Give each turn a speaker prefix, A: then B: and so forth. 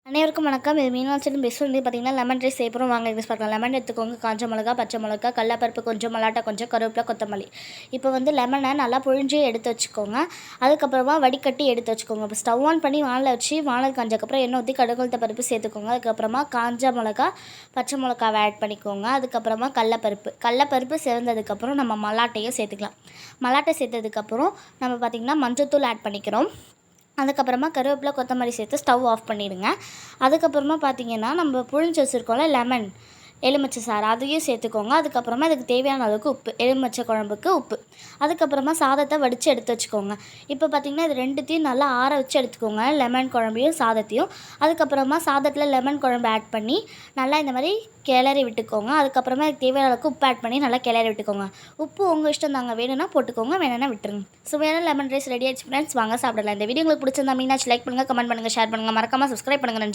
A: அனைவருக்கும் வணக்கம். இது மீனாட்சியின் பெஸ்ட் வந்து பார்த்தீங்கன்னா லெமன் ரைஸ் செய்யப்போகிறோம். வாங்க ரைஸ் பார்க்கலாம். லெமன் எடுத்துக்கோங்க, காஞ்ச மிளகா, பச்சை மிளகா, கடலப்பருப்பு கொஞ்சம், மல்லாட்டை கொஞ்சம், கருவேப்பிலை, கொத்தமல்லி. இப்போ வந்து லெமனை நல்லா புழிஞ்சு எடுத்து வச்சுக்கோங்க. அதுக்கப்புறமா வடிகட்டி எடுத்து வச்சுக்கோங்க. இப்போ ஸ்டவ் ஆன் பண்ணி வானலை வச்சு வானல் காஞ்சக்கப்புறம் எண்ணெய் ஊற்றி கடுகு உளுத்தம் பருப்பு சேர்த்துக்கோங்க. அதுக்கப்புறமா காஞ்ச மிளகா, பச்சை மிளகாவை ஆட் பண்ணிக்கோங்க. அதுக்கப்புறமா கடலப்பருப்பு சேர்ந்ததுக்கப்புறம் நம்ம மல்லாட்டையும் சேர்த்துக்கலாம். மல்லாட்டை சேர்த்ததுக்கப்புறம் நம்ம பார்த்திங்கன்னா மஞ்சள்தூள் ஆட் பண்ணிக்கிறோம். அதுக்கப்புறமா கருவேப்பிலை, கொத்தமல்லி சேர்த்து ஸ்டவ் ஆஃப் பண்ணிவிடுங்க. அதுக்கப்புறமா பார்த்திங்கன்னா நம்ம புழிஞ்சு வச்சுருக்கோம்ல லெமன், எலுமிச்சை சாறு அதையும் சேர்த்துக்கோங்க. அதுக்கப்புறமா இதுக்கு தேவையான அளவுக்கு உப்பு, எலுமிச்சை குழம்புக்கு உப்பு. அதுக்கப்புறமா சாதத்தை வடித்து எடுத்து வச்சுக்கோங்க. இப்போ பார்த்திங்கன்னா இது ரெண்டுத்தையும் நல்லா ஆற வச்சு எடுத்துக்கோங்க, லெமன் குழம்பையும் சாதத்தையும். அதுக்கப்புறமா சாதத்தில் லெமன் குழம்பு ஆட் பண்ணி நல்லா இந்த மாதிரி கிளறி விட்டுக்கோங்க. அதுக்கப்புறமா இதுக்கு தேவையான அளவுக்கு உப்பு ஆட் பண்ணி நல்லா கிளறி விட்டுக்கோங்க. உப்பு உங்கள் இஷ்டம் தாங்க, வேணும்னா போட்டுக்கோங்க, வேணும்னா விட்டுருங்க. சுவையான லெமன் ரைஸ் ரெடி ஆயிடுச்சு ஃப்ரெண்ட்ஸ். வாங்க சாப்பிடலாம். இந்த வீடியோ உங்களுக்கு பிடிச்சிருந்தா மீனாட்சி லைக் பண்ணுங்கள், கமெண்ட் பண்ணுங்கள், ஷேர் பண்ணுங்கள், மறக்காமல் சப்ஸ்கிரைப் பண்ணுங்கள். நன்றி.